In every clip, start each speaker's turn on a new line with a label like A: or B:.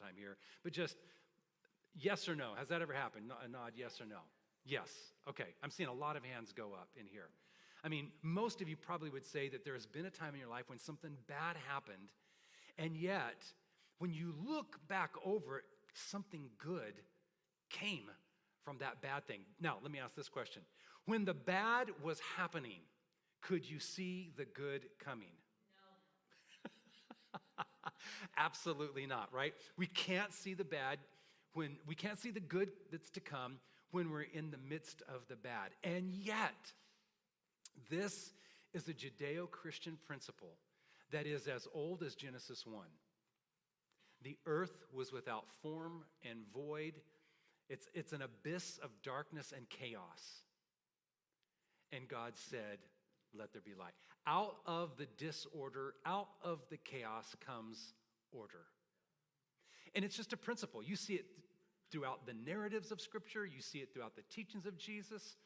A: time here, but just yes or no. Has that ever happened? A nod, yes or no? Yes. Okay. I'm seeing a lot of hands go up in here. I mean, most of you probably would say that there has been a time in your life when something bad happened, and yet, when you look back over it, something good came from that bad thing. Now, let me ask this question. When the bad was happening, could you see the good coming? No. Absolutely not, right? We can't see the bad when we can't see the good that's to come when we're in the midst of the bad. And yet, this is a Judeo-Christian principle that is as old as Genesis 1. The earth was without form and void. It's an abyss of darkness and chaos. And God said, let there be light. Out of the disorder, out of the chaos comes order. And it's just a principle. You see it throughout the narratives of Scripture. You see it throughout the teachings of Jesus.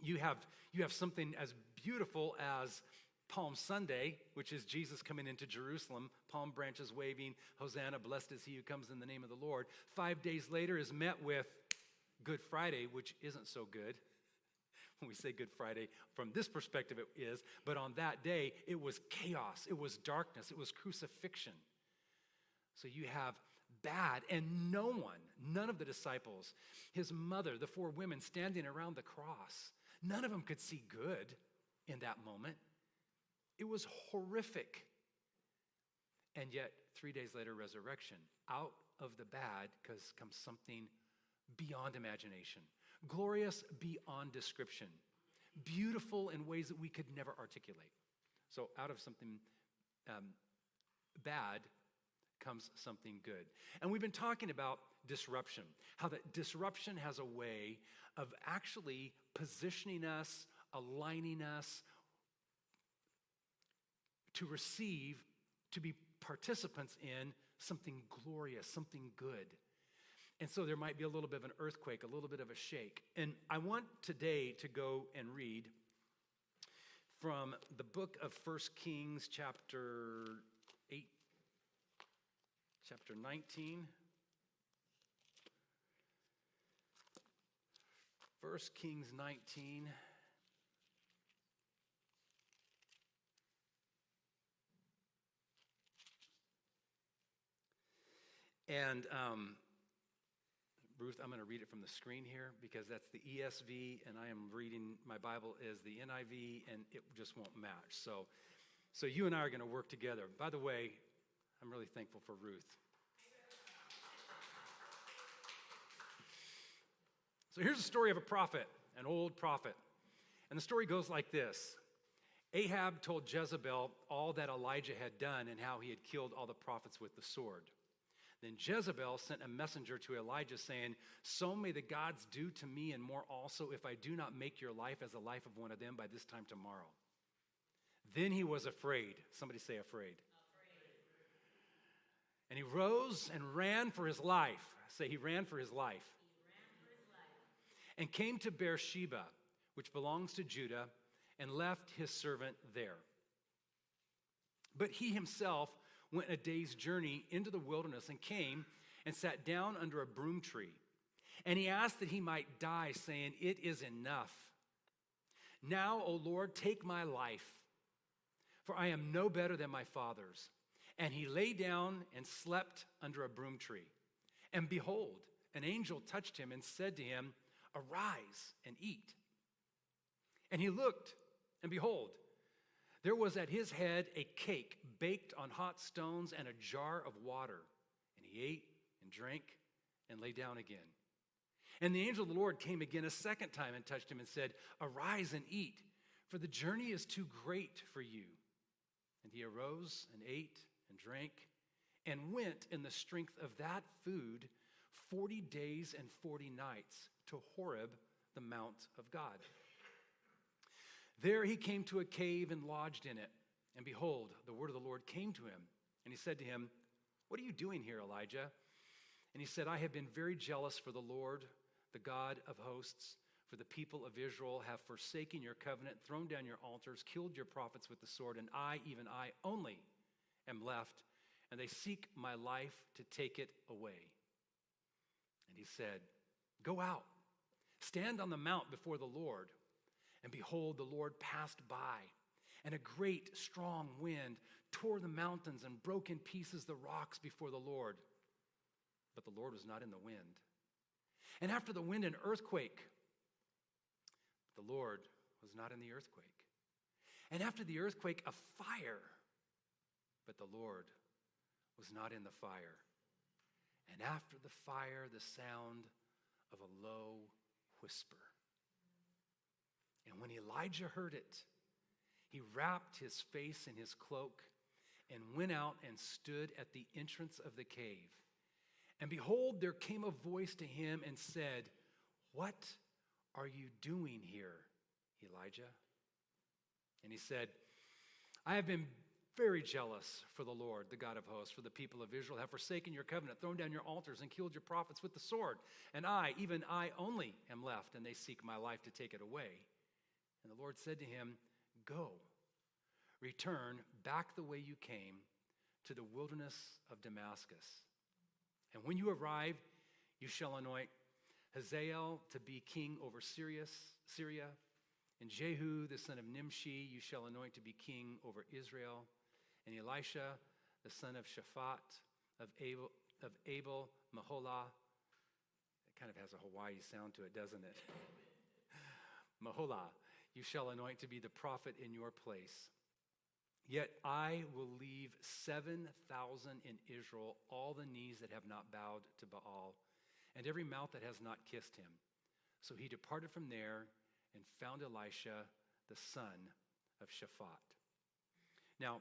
A: You have something as beautiful as Palm Sunday, which is Jesus coming into Jerusalem, palm branches waving, Hosanna, blessed is he who comes in the name of the Lord. 5 days later is met with Good Friday, which isn't so good. When we say Good Friday, from this perspective it is, but on that day it was chaos, it was darkness, it was crucifixion. So you have bad, and none of the disciples, his mother, the 4 women standing around the cross, none of them could see good in that moment. It was horrific. And yet, 3 days later, resurrection. Out of the bad comes something beyond imagination, glorious beyond description, beautiful in ways that we could never articulate. So out of something bad comes something good. And we've been talking about disruption, how that disruption has a way of actually positioning us, aligning us to receive, to be participants in something glorious, something good. And so there might be a little bit of an earthquake, a little bit of a shake. And I want today to go and read from the book of 1 Kings chapter 8, chapter 19. 1 Kings 19. And Ruth, I'm going to read it from the screen here because that's the ESV, and I am reading, my Bible is the NIV, and it just won't match. So you and I are going to work together. By the way, I'm really thankful for Ruth. So here's the story of a prophet, an old prophet. And the story goes like this. Ahab told Jezebel all that Elijah had done and how he had killed all the prophets with the sword. Then Jezebel sent a messenger to Elijah saying, so may the gods do to me and more also if I do not make your life as the life of one of them by this time tomorrow. Then he was afraid. Somebody say afraid. And he rose and ran for his life. Say he ran for his life. And came to Beersheba, which belongs to Judah, and left his servant there. But he himself went a day's journey into the wilderness and came and sat down under a broom tree. And he asked that he might die, saying, it is enough. Now, O Lord, take my life, for I am no better than my fathers. And he lay down and slept under a broom tree. And behold, an angel touched him and said to him, arise and eat. And he looked, and behold, there was at his head a cake baked on hot stones and a jar of water. And he ate and drank and lay down again. And the angel of the Lord came again a second time and touched him and said, arise and eat, for the journey is too great for you. And he arose and ate and drank and went in the strength of that food 40 days and 40 nights to Horeb, the mount of God. There he came to a cave and lodged in it. And behold, the word of the Lord came to him. And he said to him, what are you doing here, Elijah? And he said, I have been very jealous for the Lord, the God of hosts, for the people of Israel have forsaken your covenant, thrown down your altars, killed your prophets with the sword, and I, even I only, am left, and they seek my life to take it away. And he said, go out, stand on the mount before the Lord. And behold, the Lord passed by, and a great strong wind tore the mountains and broke in pieces the rocks before the Lord. But the Lord was not in the wind. And after the wind, an earthquake. The Lord was not in the earthquake. And after the earthquake, a fire. But the Lord was not in the fire. And after the fire, the sound of a low whisper. And when Elijah heard it, he wrapped his face in his cloak and went out and stood at the entrance of the cave. And behold, there came a voice to him and said, what are you doing here, Elijah? And he said, I have been very jealous for the Lord, the God of hosts, for the people of Israel have forsaken your covenant, thrown down your altars, and killed your prophets with the sword. And I, even I only, am left, and they seek my life to take it away. And the Lord said to him, go, return back the way you came to the wilderness of Damascus. And when you arrive, you shall anoint Hazael to be king over Syria, and Jehu, the son of Nimshi, you shall anoint to be king over Israel, and Elisha, the son of Shaphat, of Abel Meholah. It kind of has a Hawaii sound to it, doesn't it? Meholah, you shall anoint to be the prophet in your place. Yet I will leave 7,000 in Israel, all the knees that have not bowed to Baal, and every mouth that has not kissed him. So he departed from there and found Elisha, the son of Shaphat. Now,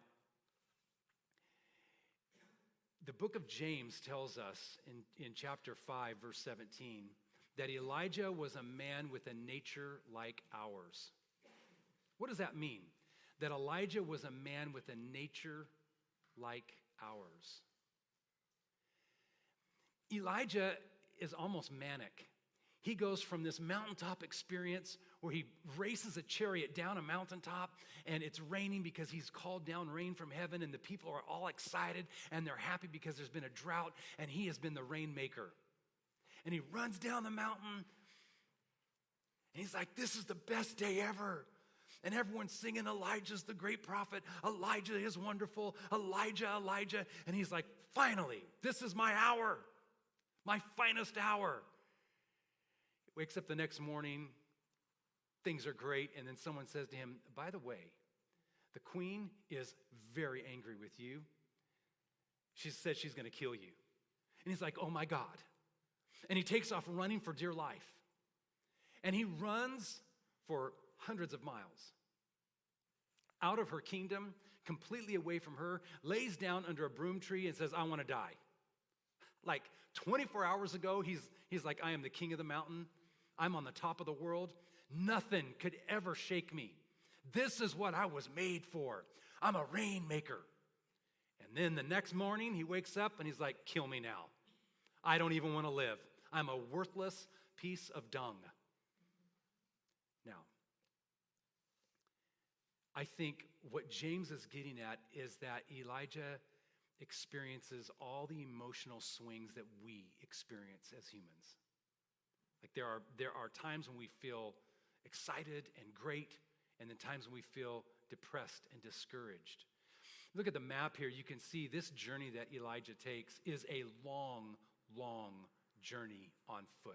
A: the book of James tells us in chapter 5, verse 17, that Elijah was a man with a nature like ours. What does that mean? That Elijah was a man with a nature like ours. Elijah is almost manic. He goes from this mountaintop experience where he races a chariot down a mountaintop and it's raining because he's called down rain from heaven, and the people are all excited and they're happy because there's been a drought and he has been the rainmaker. And he runs down the mountain and he's like, this is the best day ever. And everyone's singing, Elijah's the great prophet. Elijah is wonderful. Elijah, Elijah. And he's like, finally, this is my hour, my finest hour. He wakes up the next morning, things are great, and then someone says to him, by the way, the queen is very angry with you. She said she's going to kill you. And he's like, oh my God. And he takes off running for dear life. And he runs for hundreds of miles out of her kingdom, completely away from her, lays down under a broom tree and says, I want to die. Like 24 hours ago, he's like, I am the king of the mountain. I'm on the top of the world. Nothing could ever shake me. This is what I was made for. I'm a rainmaker. And then the next morning, he wakes up and he's like, kill me now. I don't even want to live. I'm a worthless piece of dung. Now, I think what James is getting at is that Elijah experiences all the emotional swings that we experience as humans. Like there are times when we feel excited and great, and then times when we feel depressed and discouraged. Look at the map here. You can see this journey that Elijah takes is a long, long journey on foot.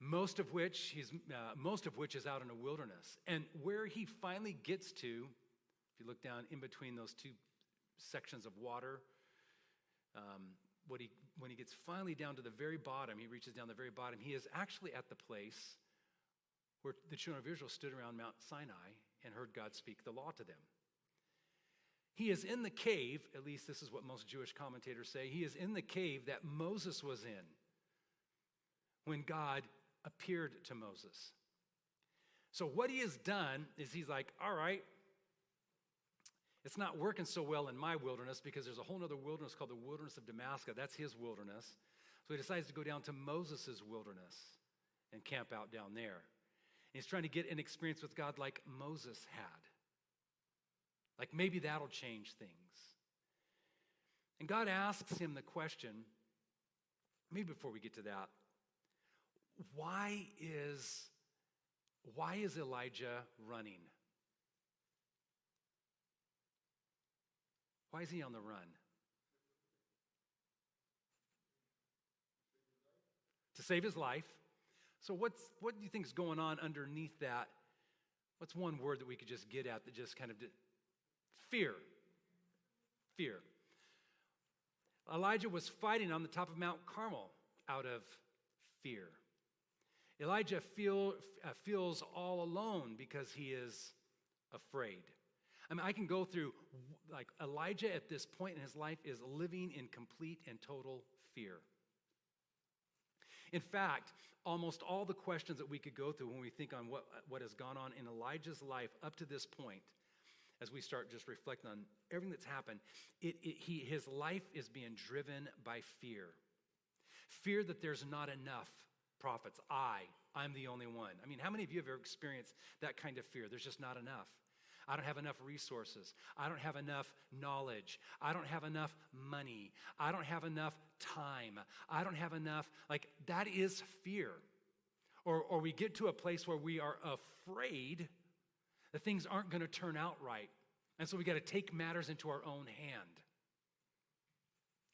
A: Most of which is out in a wilderness. And where he finally gets to, if you look down in between those two sections of water, when he gets finally down to the very bottom, he reaches down the very bottom, he is actually at the place where the children of Israel stood around Mount Sinai and heard God speak the law to them. He is in the cave, at least this is what most Jewish commentators say, he is in the cave that Moses was in when God appeared to Moses. So what he has done is he's like, all right, it's not working so well in my wilderness because there's a whole other wilderness called the wilderness of Damascus. That's his wilderness. So he decides to go down to Moses' wilderness and camp out down there. And he's trying to get an experience with God like Moses had. Like maybe that'll change things. And God asks him the question, maybe before we get to that, why is Elijah running? Why is he on the run? To save his life. So what do you think is going on underneath that? What's one word that we could just get at that just kind of did? Fear. Fear. Elijah was fighting on the top of Mount Carmel out of fear. Elijah feels all alone because he is afraid. I mean, I can go through, like, Elijah at this point in his life is living in complete and total fear. In fact, almost all the questions that we could go through when we think on what has gone on in Elijah's life up to this point, as we start just reflecting on everything that's happened, his life is being driven by fear. Fear that there's not enough prophets. I'm the only one. I mean, how many of you have ever experienced that kind of fear? There's just not enough. I don't have enough resources. I don't have enough knowledge. I don't have enough money. I don't have enough time. I don't have enough, like, that is fear. Or we get to a place where we are afraid that things aren't going to turn out right. And so we got to take matters into our own hand.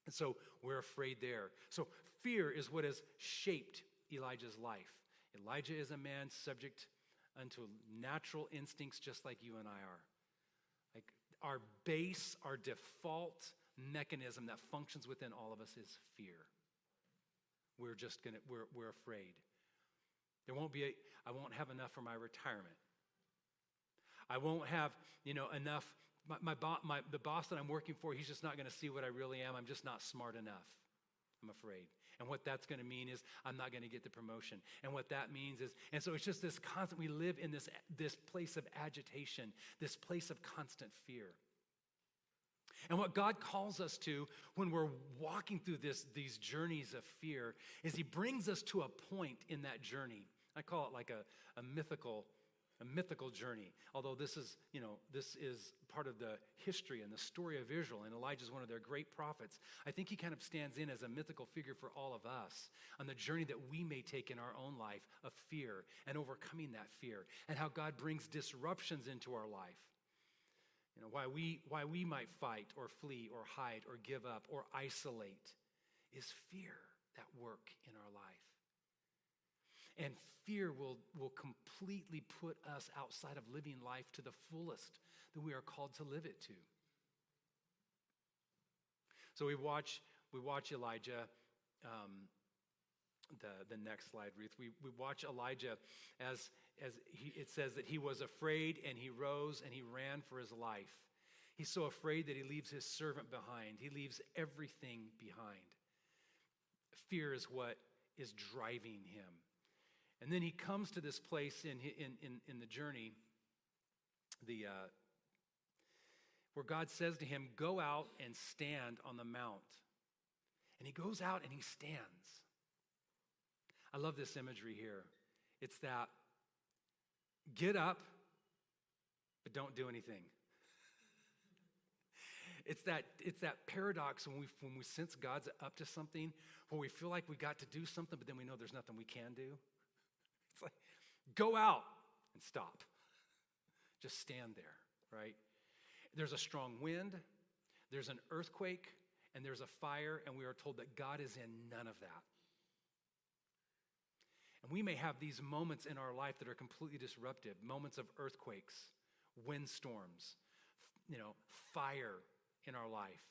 A: And so we're afraid there. So fear is what has shaped Elijah's life. Elijah is a man subject unto natural instincts just like you and I are. Like our base, our default mechanism that functions within all of us is fear. We're afraid. I won't have enough for my retirement. I won't have, enough. The boss that I'm working for, he's just not going to see what I really am. I'm just not smart enough. I'm afraid. And what that's going to mean is I'm not going to get the promotion. And what that means is, and so it's just this constant, we live in this place of agitation, this place of constant fear. And what God calls us to when we're walking through these journeys of fear is he brings us to a point in that journey. I call it like a mythical journey. Although this is part of the history and the story of Israel, and Elijah is one of their great prophets. I think he kind of stands in as a mythical figure for all of us on the journey that we may take in our own life of fear and overcoming that fear, and how God brings disruptions into our life. Why we might fight or flee or hide or give up or isolate is fear at work in our life. And fear will completely put us outside of living life to the fullest that we are called to live it to. So we watch Elijah. The next slide, Ruth. We watch Elijah as it says that he was afraid and he rose and he ran for his life. He's so afraid that he leaves his servant behind. He leaves everything behind. Fear is what is driving him. And then he comes to this place in the journey, where God says to him, "Go out and stand on the mount." And he goes out and he stands. I love this imagery here. It's that get up, but don't do anything. It's that paradox when we sense God's up to something, where we feel like we got to do something, but then we know there's nothing we can do. It's like, go out and stop. Just stand there, right? There's a strong wind, there's an earthquake, and there's a fire, and we are told that God is in none of that. And we may have these moments in our life that are completely disruptive, moments of earthquakes, windstorms, fire in our life.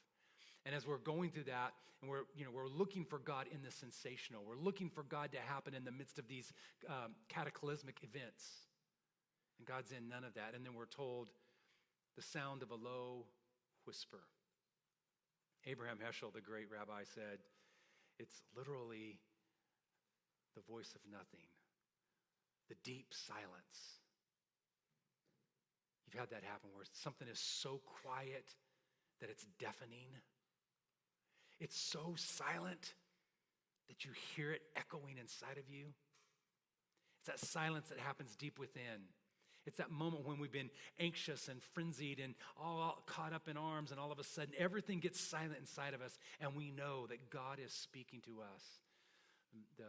A: And as we're going through that, and we're looking for God in the sensational, we're looking for God to happen in the midst of these cataclysmic events. And God's in none of that. And then we're told the sound of a low whisper. Abraham Heschel, the great rabbi, said, it's literally the voice of nothing, the deep silence. You've had that happen where something is so quiet that it's deafening. It's so silent that you hear it echoing inside of you. It's that silence that happens deep within. It's that moment when we've been anxious and frenzied and all caught up in arms, and all of a sudden everything gets silent inside of us, and we know that God is speaking to us. The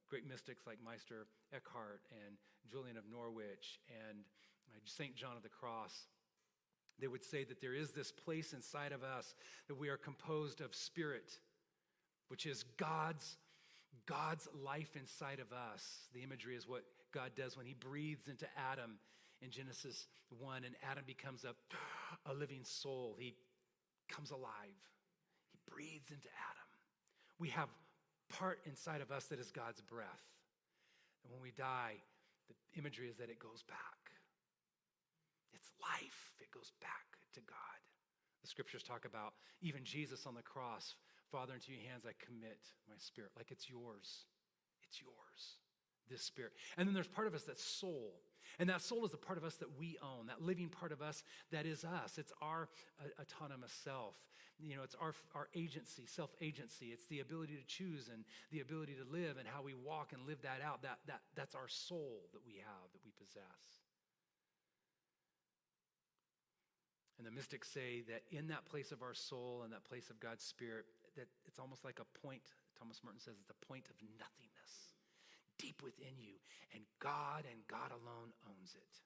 A: great mystics like Meister Eckhart and Julian of Norwich and St. John of the Cross, they would say that there is this place inside of us that we are composed of spirit, which is God's life inside of us. The imagery is what God does when he breathes into Adam in Genesis 1, and Adam becomes a living soul. He comes alive. He breathes into Adam. We have part inside of us that is God's breath. And when we die, the imagery is that it goes back. It's life. It goes back to God. The scriptures talk about even Jesus on the cross. Father, into your hands I commit my spirit. Like it's yours. It's yours. This spirit. And then there's part of us that's soul. And that soul is the part of us that we own. That living part of us that is us. It's our autonomous self. You know, it's our agency, self-agency. It's the ability to choose and the ability to live and how we walk and live that out. That's our soul that we have, that we possess. And the mystics say that in that place of our soul and that place of God's spirit, that it's almost like a point, Thomas Merton says, it's a point of nothingness deep within you. And God alone owns it.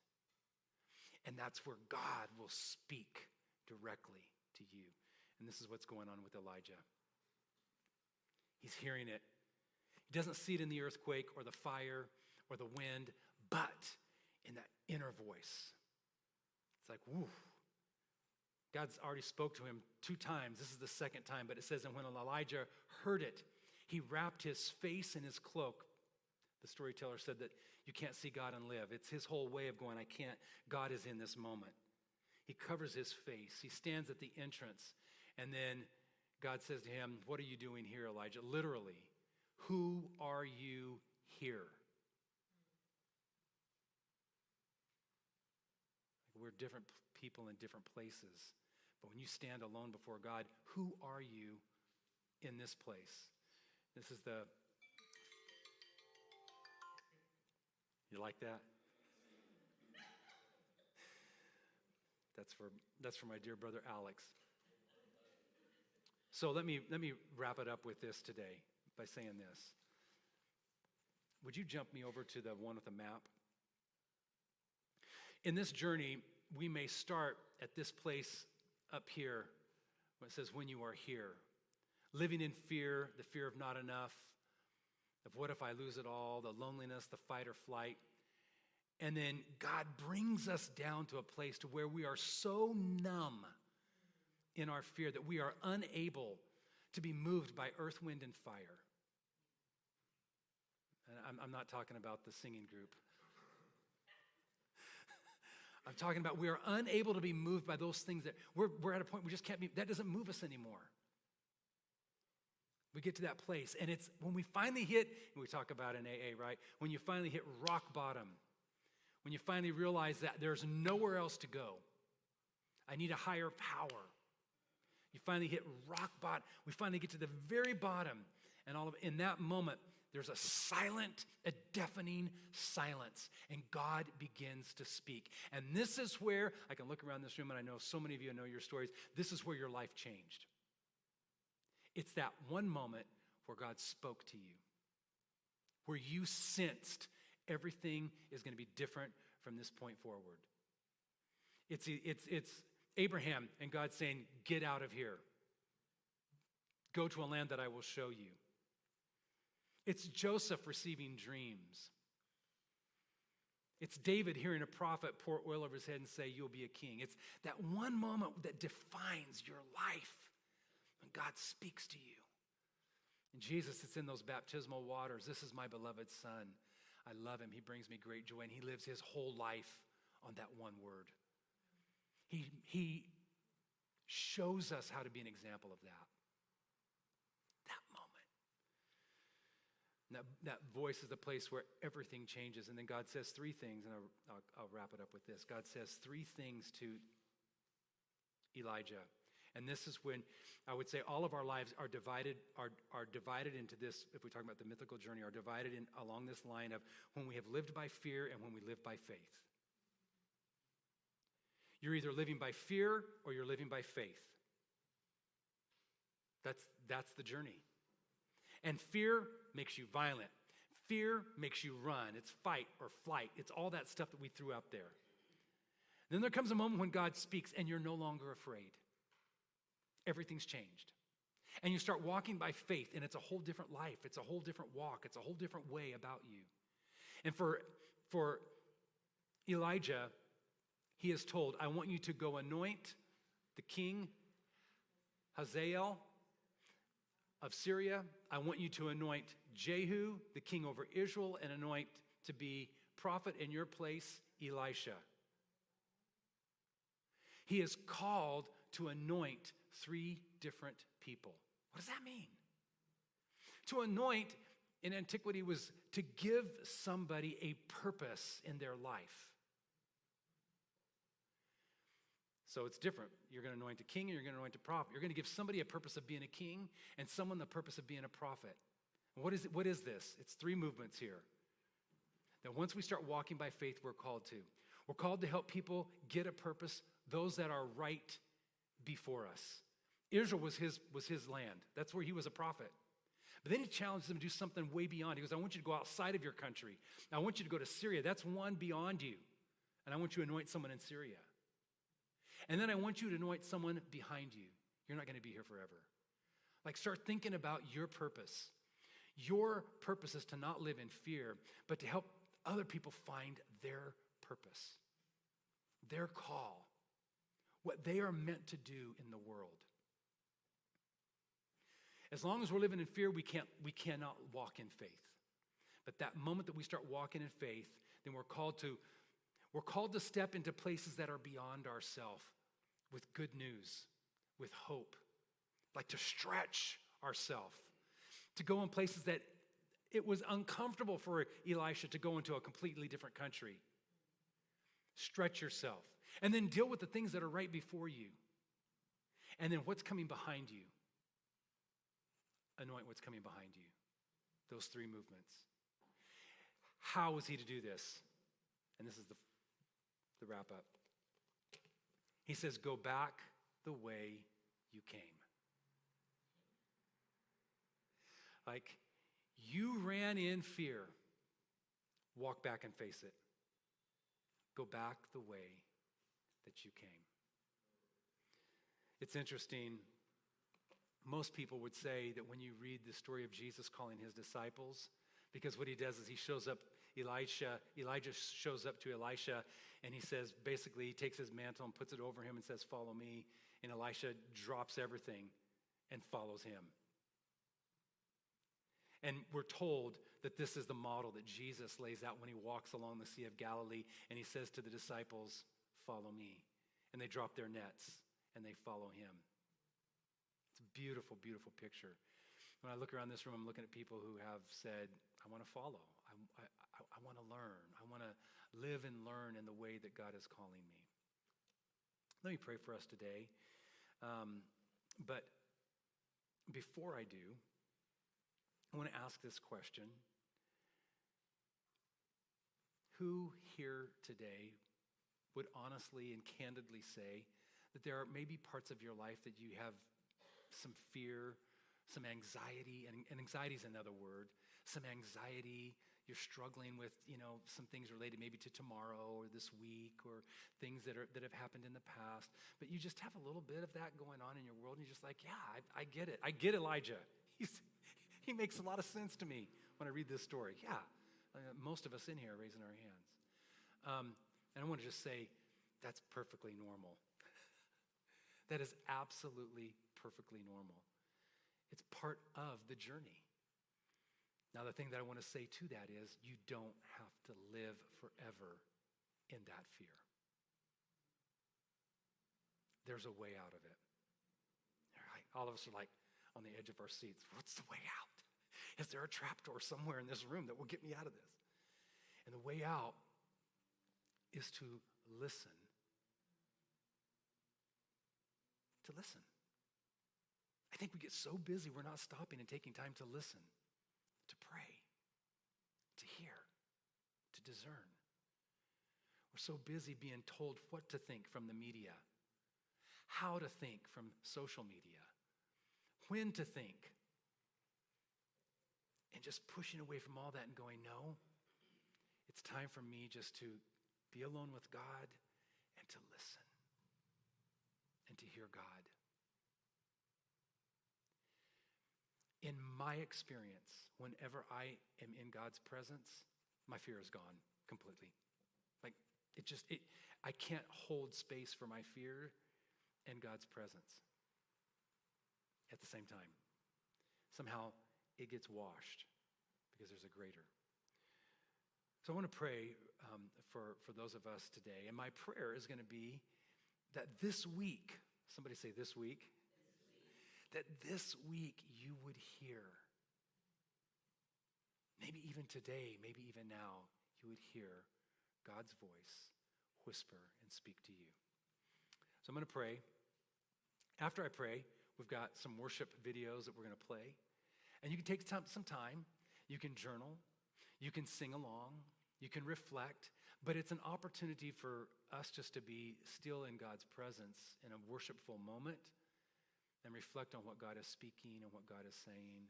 A: And that's where God will speak directly to you. And this is what's going on with Elijah. He's hearing it. He doesn't see it in the earthquake or the fire or the wind, but in that inner voice. It's like, whoo. God's already spoke to him 2 times. This is the second time, but it says, and when Elijah heard it, he wrapped his face in his cloak. The storyteller said that you can't see God and live. It's his whole way of going, I can't. God is in this moment. He covers his face. He stands at the entrance. And then God says to him, what are you doing here, Elijah? Literally, who are you here? We're different people in different places. But when you stand alone before God, who are you in this place? This is the... You like that? That's for my dear brother Alex. So let me wrap it up with this today by saying this. Would you jump me over to the one with the map? In this journey, we may start at this place up here, where it says, when you are here. Living in fear, the fear of not enough, of what if I lose it all, the loneliness, the fight or flight. And then God brings us down to a place to where we are so numb in our fear that we are unable to be moved by earth, wind, and fire. And I'm not talking about the singing group. I'm talking about we are unable to be moved by those things that we're at a point we just can't be, that doesn't move us anymore. We get to that place, and it's when we finally hit, and we talk about in AA, right? When you finally hit rock bottom, when you finally realize that there's nowhere else to go. I need a higher power. You finally hit rock bottom. We finally get to the very bottom, and in that moment, there's a silent, a deafening silence, and God begins to speak. And this is where, I can look around this room, and I know so many of you know your stories, this is where your life changed. It's that one moment where God spoke to you, where you sensed everything is going to be different from this point forward. It's Abraham and God saying, get out of here. Go to a land that I will show you. It's Joseph receiving dreams. It's David hearing a prophet pour oil over his head and say, you'll be a king. It's that one moment that defines your life. When God speaks to you. And Jesus, it's in those baptismal waters. This is my beloved son. I love him. He brings me great joy. And he lives his whole life on that one word. He shows us how to be an example of that. That moment. That voice is the place where everything changes. And then God says 3 things, and I'll wrap it up with this. God says 3 things to Elijah. And this is when I would say all of our lives are divided into this, if we're talking about the mythical journey, are divided in along this line of when we have lived by fear and when we live by faith. You're either living by fear or you're living by faith. That's the journey. And fear makes you violent. Fear makes you run. It's fight or flight. It's all that stuff that we threw out there. Then there comes a moment when God speaks and you're no longer afraid. Everything's changed. And you start walking by faith, and it's a whole different life. It's a whole different walk. It's a whole different way about you. And for Elijah, he is told, I want you to go anoint the king Hazael of Syria. I want you to anoint Jehu, the king over Israel, and anoint to be prophet in your place, Elisha. He is called to anoint 3 different people. What does that mean? To anoint in antiquity was to give somebody a purpose in their life. So it's different. You're going to anoint a king and you're going to anoint a prophet. You're going to give somebody a purpose of being a king and someone the purpose of being a prophet. And what is this? It's 3 movements here. That once we start walking by faith, we're called to. We're called to help people get a purpose, those that are right before us. Israel was his land. That's where he was a prophet. But then he challenged them to do something way beyond. He goes, I want you to go outside of your country. I want you to go to Syria. That's one beyond you. And I want you to anoint someone in Syria. And then I want you to anoint someone behind you. You're not going to be here forever. Like, start thinking about your purpose. Your purpose is to not live in fear, but to help other people find their purpose, their call, what they are meant to do in the world. As long as we're living in fear, we cannot walk in faith. But that moment that we start walking in faith, then we're called to step into places that are beyond ourselves with good news, with hope, like to stretch ourselves, to go in places that it was uncomfortable for Elisha to go into a completely different country. Stretch yourself. And then deal with the things that are right before you. And then what's coming behind you? Anoint what's coming behind you. Those 3 movements. How was he to do this? And this is the wrap up. He says, go back the way you came. Like, you ran in fear. Walk back and face it. Go back the way that you came. It's interesting. Most people would say that when you read the story of Jesus calling his disciples, because what he does is he shows up, Elijah shows up to Elisha, and he says, basically, he takes his mantle and puts it over him and says, follow me. And Elisha drops everything and follows him. And we're told that this is the model that Jesus lays out when he walks along the Sea of Galilee, and he says to the disciples, follow me. And they drop their nets, and they follow him. It's a beautiful, beautiful picture. When I look around this room, I'm looking at people who have said, I want to follow. I want to learn. I want to live and learn in the way that God is calling me. Let me pray for us today. But before I do, I want to ask this question. Who here today would honestly and candidly say that there are maybe parts of your life that you have some fear, some anxiety, and anxiety is another word, some anxiety, you're struggling with, some things related maybe to tomorrow or this week or things that have happened in the past, but you just have a little bit of that going on in your world, and you're just like, yeah, I get it. I get Elijah. He makes a lot of sense to me when I read this story. Yeah, most of us in here are raising our hands. And I want to just say, that's perfectly normal. That is absolutely perfectly normal. It's part of the journey. Now, the thing that I want to say to that is you don't have to live forever in that fear. There's a way out of it. All of us are like on the edge of our seats. What's the way out? Is there a trapdoor somewhere in this room that will get me out of this? And the way out is to listen. To listen. I think we get so busy we're not stopping and taking time to listen, to pray, to hear, to discern. We're so busy being told what to think from the media, how to think from social media, when to think, and just pushing away from all that and going, no, it's time for me just to be alone with God and to listen and to hear God. In my experience, whenever I am in God's presence, my fear is gone completely. Like I can't hold space for my fear and God's presence at the same time. Somehow it gets washed because there's a greater. So I want to pray for those of us today. And my prayer is going to be that this week, somebody say this week, that this week you would hear, maybe even today, maybe even now, you would hear God's voice whisper and speak to you. So I'm going to pray. After I pray, we've got some worship videos that we're going to play. And you can take some time. You can journal. You can sing along. You can reflect. But it's an opportunity for us just to be still in God's presence in a worshipful moment and reflect on what God is speaking and what God is saying.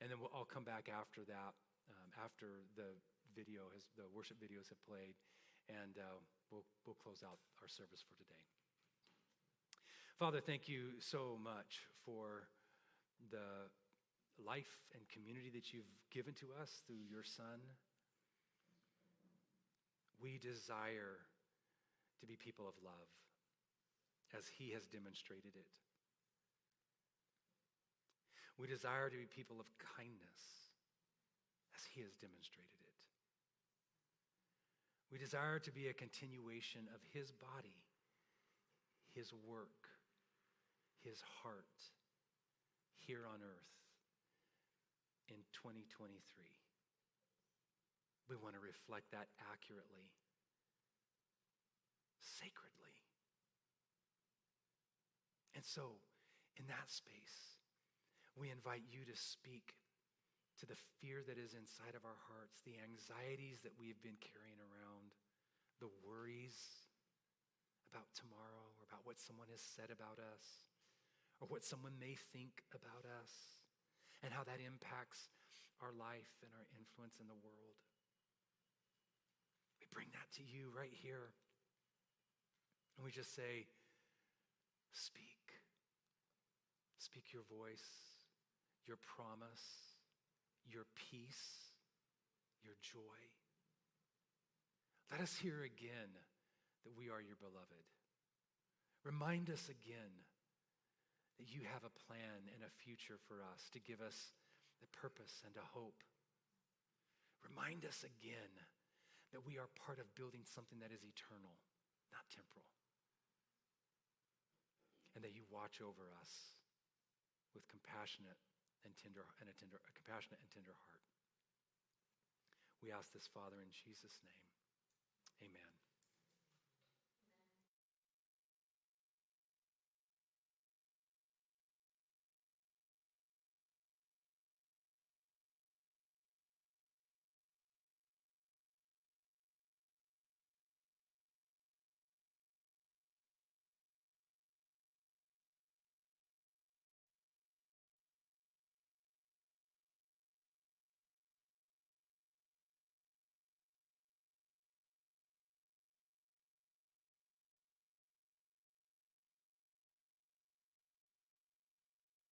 A: And then I'll come back after that, after the worship videos have played, and we'll close out our service for today. Father, thank you so much for the life and community that you've given to us through your Son. We desire to be people of love as he has demonstrated it. We desire to be people of kindness as he has demonstrated it. We desire to be a continuation of his body, his work, his heart here on earth in 2023. We want to reflect that accurately, sacredly. And so, in that space, we invite you to speak to the fear that is inside of our hearts, the anxieties that we've been carrying around, the worries about tomorrow, or about what someone has said about us, or what someone may think about us, and how that impacts our life and our influence in the world. We bring that to you right here. And we just say, speak. Speak your voice, your promise, your peace, your joy. Let us hear again that we are your beloved. Remind us again that you have a plan and a future for us to give us a purpose and a hope. Remind us again that we are part of building something that is eternal, not temporal. And that you watch over us with a compassionate and tender heart. We ask this, Father, in Jesus' name. Amen.